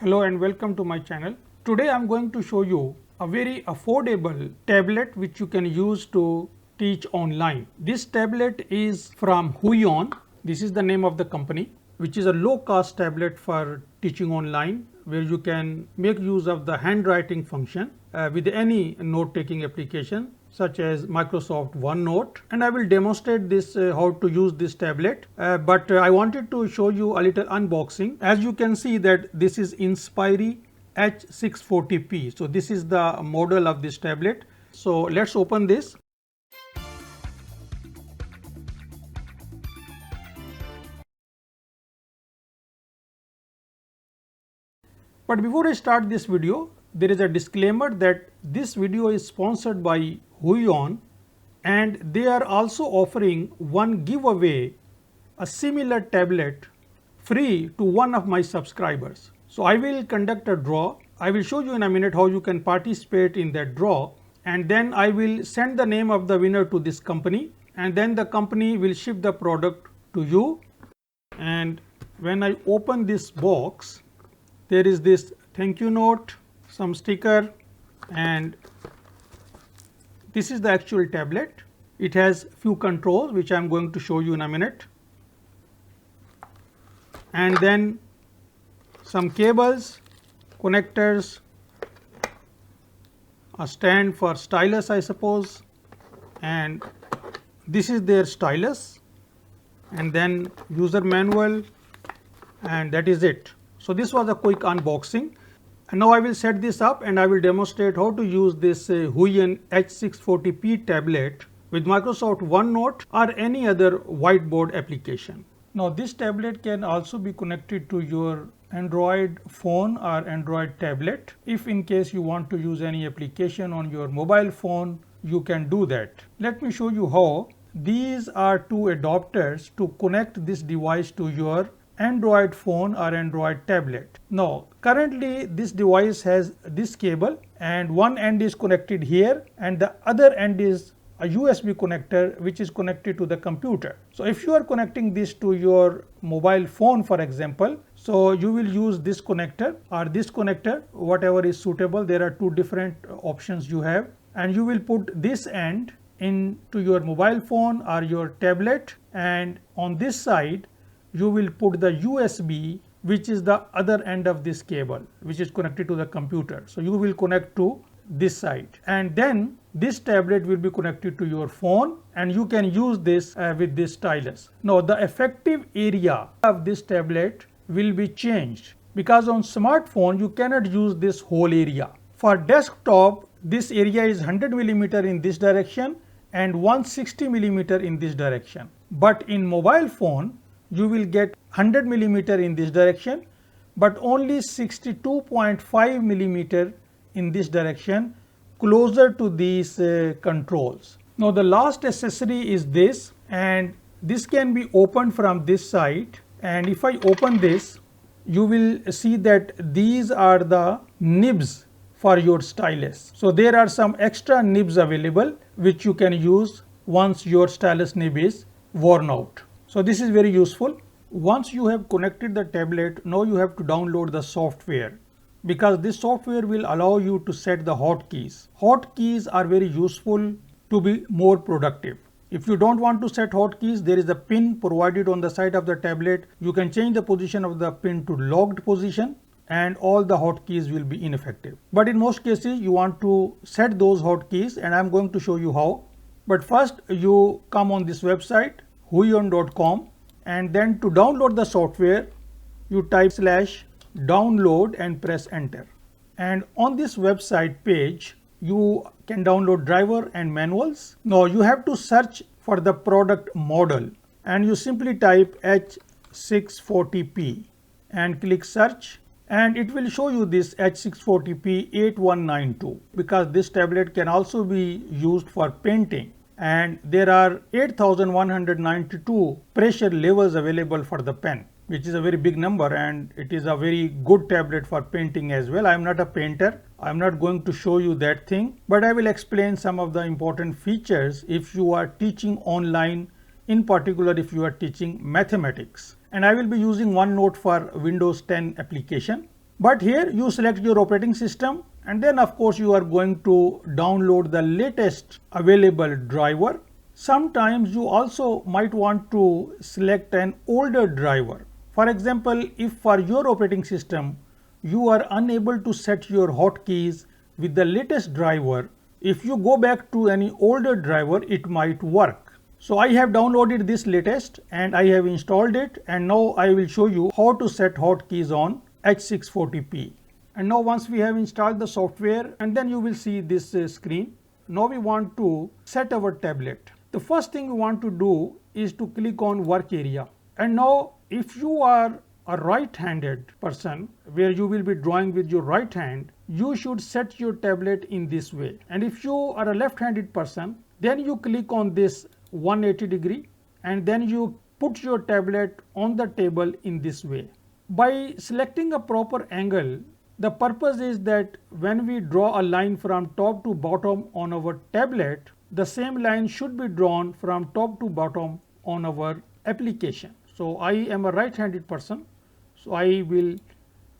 Hello and welcome to my channel. Today I am going to show you a very affordable tablet which you can use to teach online. This tablet is from Huion. This is the name of the company, which is a low cost tablet for teaching online, where you can make use of the handwriting function with any note taking application such as Microsoft OneNote, and I will demonstrate this how to use this tablet, but I wanted to show you a little unboxing. As you can see that this is Inspire H640P. So this is the model of this tablet. So let's open this. But before I start this video, there is a disclaimer that this video is sponsored by Huion, and they are also offering one giveaway, a similar tablet free to one of my subscribers. So I will conduct a draw. I will show you in a minute how you can participate in that draw, and then I will send the name of the winner to this company, and then the company will ship the product to you. And when I open this box, there is this thank you note, some sticker, and this is the actual tablet. It has few controls which I am going to show you in a minute, and then some cables, connectors, a stand for stylus I suppose, and this is their stylus, and then user manual, and that is it. So this was a quick unboxing, and now I will set this up and I will demonstrate how to use this Huion H640P tablet with Microsoft OneNote or any other whiteboard application. Now this tablet can also be connected to your Android phone or Android tablet. If in case you want to use any application on your mobile phone, you can do that. Let me show you how. These are two adapters to connect this device to your Android phone or Android tablet. Now currently this device has this cable, and one end is connected here and the other end is a USB connector which is connected to the computer. So if you are connecting this to your mobile phone, for example, so you will use this connector or this connector, whatever is suitable. There are two different options you have, and you will put this end into your mobile phone or your tablet, and on this side you will put the USB, which is the other end of this cable which is connected to the computer. So you will connect to this side, and then this tablet will be connected to your phone, and you can use this with this stylus. Now the effective area of this tablet will be changed, because on smartphone you cannot use this whole area. For desktop, this area is 100 millimeter in this direction and 160 millimeter in this direction, but in mobile phone you will get 100 millimeter in this direction, but only 62.5 millimeter in this direction, closer to these controls. Now the last accessory is this, and this can be opened from this side, and if I open this, you will see that these are the nibs for your stylus. So there are some extra nibs available which you can use once your stylus nib is worn out. So this is very useful. Once you have connected the tablet, now you have to download the software, because this software will allow you to set the hotkeys. Hotkeys are very useful to be more productive. If you don't want to set hotkeys, there is a pin provided on the side of the tablet. You can change the position of the pin to locked position, and all the hotkeys will be ineffective. But in most cases you want to set those hotkeys, and I am going to show you how. But first you come on this website huion.com, and then to download the software you type /download and press enter, and on this website page you can download driver and manuals. Now you have to search for the product model, and you simply type H640P and click search, and it will show you this H640P 8192, because this tablet can also be used for painting, and there are 8192 pressure levels available for the pen, which is a very big number, and it is a very good tablet for painting as well. I am not a painter, I am not going to show you that thing, but I will explain some of the important features if you are teaching online, in particular if you are teaching mathematics. And I will be using OneNote for Windows 10 application. But here you select your operating system, and then of course you are going to download the latest available driver. Sometimes you also might want to select an older driver. For example, if for your operating system you are unable to set your hotkeys with the latest driver, if you go back to any older driver, it might work. So I have downloaded this latest and I have installed it, and now I will show you how to set hotkeys on H640P. And now once we have installed the software, and then you will see this screen. Now we want to set our tablet. The first thing we want to do is to click on work area. And now if you are a right-handed person where you will be drawing with your right hand, you should set your tablet in this way. And if you are a left-handed person, then you click on this 180 degree and then you put your tablet on the table in this way. By selecting a proper angle, the purpose is that when we draw a line from top to bottom on our tablet, the same line should be drawn from top to bottom on our application. So I am a right-handed person, so I will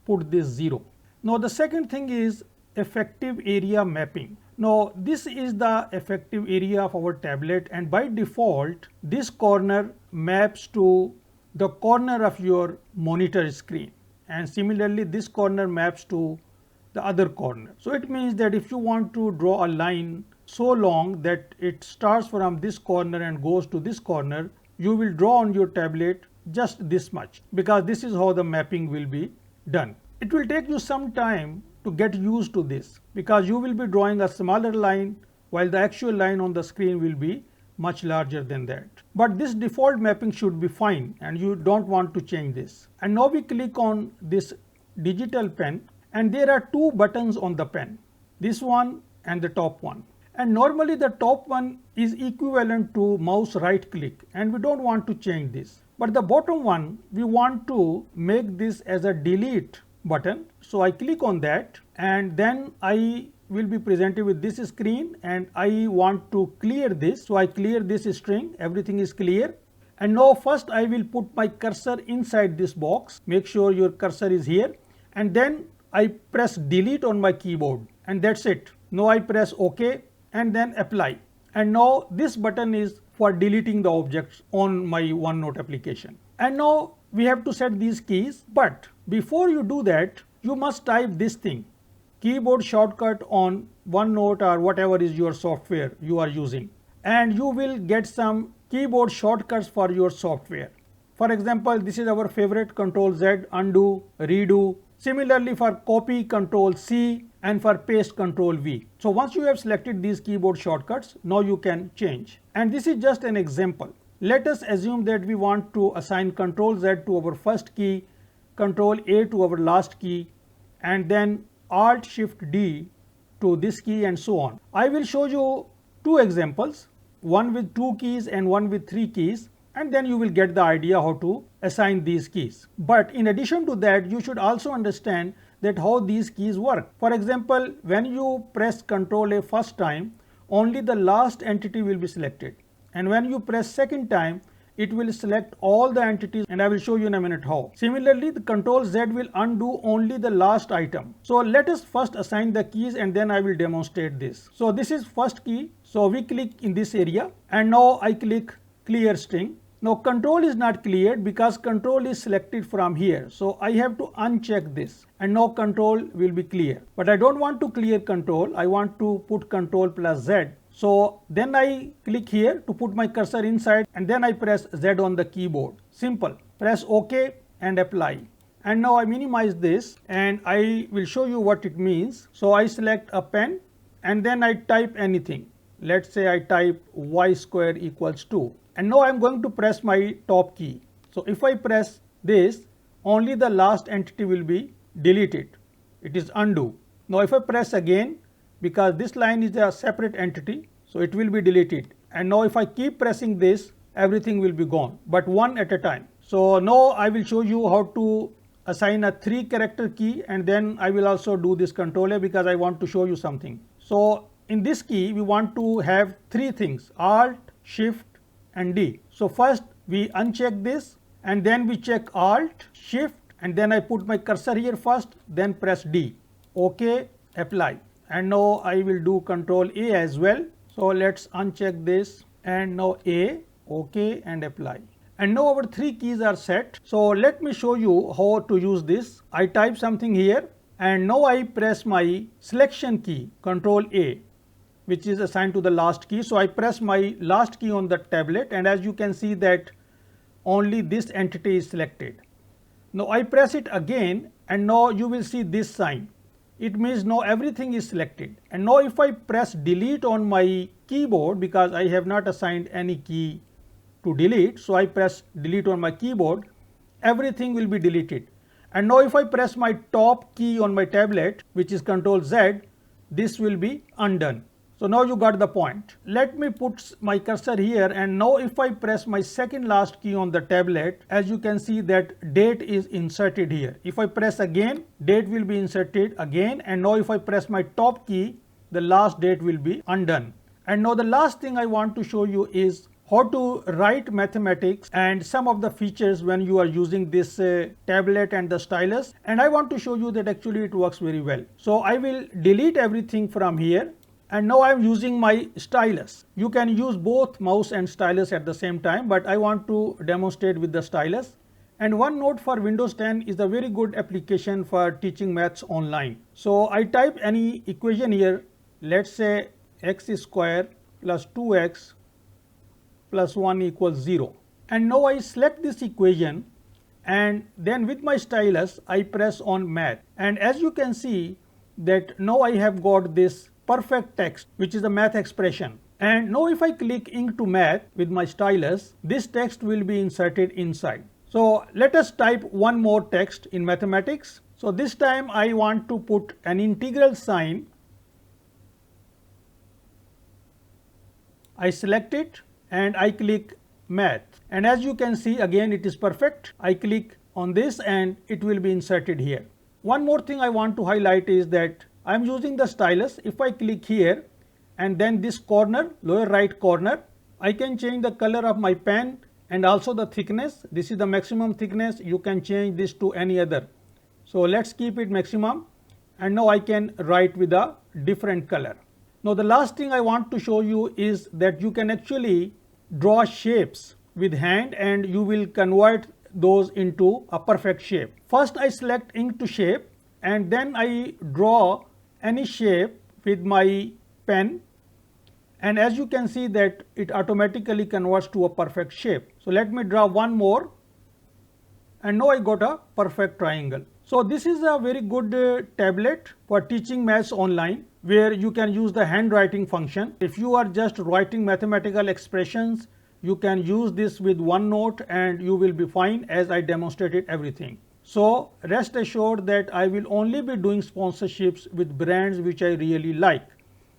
put this 0. Now the second thing is effective area mapping. Now this is the effective area of our tablet, and by default this corner maps to the corner of your monitor screen, and similarly this corner maps to the other corner. So it means that if you want to draw a line so long that it starts from this corner and goes to this corner, you will draw on your tablet just this much, because this is how the mapping will be done. It will take you some time to get used to this, because you will be drawing a smaller line while the actual line on the screen will be much larger than that. But this default mapping should be fine and you don't want to change this. And now we click on this digital pen, and there are two buttons on the pen, this one and the top one. And normally the top one is equivalent to mouse right click, and we don't want to change this. But the bottom one, we want to make this as a delete button. So I click on that, and then I will be presented with this screen, and I want to clear this. So I clear this string, everything is clear. And now first I will put my cursor inside this box. Make sure your cursor is here, and then I press delete on my keyboard, and that's it. Now I press OK and then apply. And now this button is for deleting the objects on my OneNote application. And now we have to set these keys, but before you do that, you must type this thing, keyboard shortcut on OneNote or whatever is your software you are using, and you will get some keyboard shortcuts for your software. For example, this is our favorite, Ctrl Z, undo, redo. Similarly for copy, Ctrl C, and for paste, Ctrl V. So once you have selected these keyboard shortcuts, now you can change. And this is just an example. Let us assume that we want to assign Ctrl Z to our first key, Ctrl A to our last key, and then Alt Shift D to this key, and so on. I will show you two examples, one with 2 keys and one with 3 keys, and then you will get the idea how to assign these keys. But in addition to that, you should also understand that how these keys work. For example, when you press Ctrl A first time, only the last entity will be selected, and when you press second time, it will select all the entities, and I will show you in a minute how. Similarly, the Ctrl Z will undo only the last item. So let us first assign the keys, and then I will demonstrate this. So this is first key. So we click in this area, and now I click clear string. Now control is not cleared because control is selected from here. So I have to uncheck this, and now control will be clear. But I don't want to clear control. I want to put control plus Z. So then I click here to put my cursor inside, and then I press Z on the keyboard. Simple. Press OK and apply. And now I minimize this, and I will show you what it means. So I select a pen, and then I type anything. Let's say I type y square equals 2. And now I am going to press my top key. So if I press this, only the last entity will be deleted. It is undo. Now if I press again, because this line is a separate entity, so it will be deleted. And now if I keep pressing this, everything will be gone, but one at a time. So now I will show you how to assign a 3-character key, and then I will also do this Control A because I want to show you something. So in this key, we want to have 3 things, Alt, Shift, and D. So first we uncheck this, and then we check Alt, Shift, and then I put my cursor here first, then press D. OK, apply. And now I will do Control A as well. So let's uncheck this, and now A, OK, and apply. And now our 3 keys are set. So let me show you how to use this. I type something here, and now I press my selection key, Control A, which is assigned to the last key. So I press my last key on the tablet, and as you can see that only this entity is selected. Now I press it again, and now you will see this sign. It means now everything is selected. And now if I press delete on my keyboard, because I have not assigned any key to delete, so I press delete on my keyboard, everything will be deleted. And now if I press my top key on my tablet, which is Control Z, this will be undone. So now you got the point. Let me put my cursor here, and now if I press my second last key on the tablet, as you can see that date is inserted here. If I press again, date will be inserted again, and now if I press my top key, the last date will be undone. And now the last thing I want to show you is how to write mathematics and some of the features when you are using this tablet and the stylus. And I want to show you that actually it works very well. So I will delete everything from here. And now I am using my stylus. You can use both mouse and stylus at the same time, but I want to demonstrate with the stylus. And OneNote for Windows 10 is a very good application for teaching maths online. So I type any equation here, let's say x square plus 2x plus 1 equals 0. And now I select this equation, and then with my stylus I press on math. And as you can see that now I have got this perfect text, which is a math expression. And now if I click into math with my stylus, this text will be inserted inside. So let us type one more text in mathematics. So this time I want to put an integral sign. I select it and I click math. And as you can see, again it is perfect. I click on this and it will be inserted here. One more thing I want to highlight is that I am using the stylus. If I click here and then this corner, lower right corner, I can change the color of my pen and also the thickness. This is the maximum thickness. You can change this to any other. So let's keep it maximum, and now I can write with a different color. Now the last thing I want to show you is that you can actually draw shapes with hand and you will convert those into a perfect shape. First I select ink to shape, and then I draw any shape with my pen, and as you can see that it automatically converts to a perfect shape. So let me draw one more, and now I got a perfect triangle. So this is a very good tablet for teaching maths online, where you can use the handwriting function. If you are just writing mathematical expressions, you can use this with OneNote and you will be fine, as I demonstrated everything. So rest assured that I will only be doing sponsorships with brands which I really like.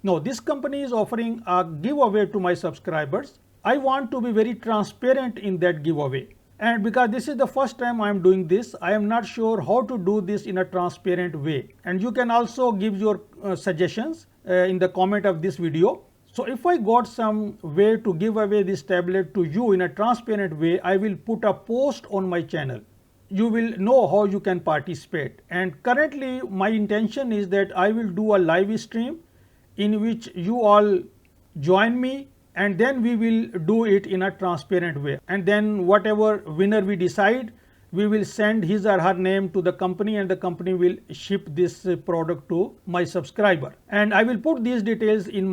Now this company is offering a giveaway to my subscribers. I want to be very transparent in that giveaway. And because this is the first time I am doing this, I am not sure how to do this in a transparent way. And you can also give your suggestions in the comment of this video. So if I got some way to give away this tablet to you in a transparent way, I will put a post on my channel. You will know how you can participate. And currently my intention is that I will do a live stream in which you all join me, and then we will do it in a transparent way. And then whatever winner we decide, we will send his or her name to the company, and the company will ship this product to my subscriber. And I will put these details in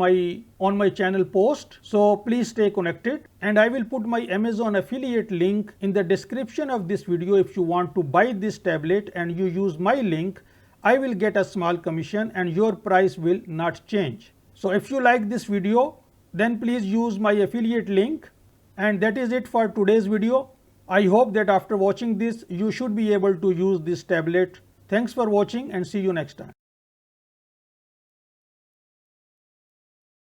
on my channel post. So please stay connected. And I will put my Amazon affiliate link in the description of this video. If you want to buy this tablet and you use my link, I will get a small commission and your price will not change. So if you like this video, then please use my affiliate link. And that is it for today's video. I hope that after watching this, you should be able to use this tablet. Thanks for watching and see you next time.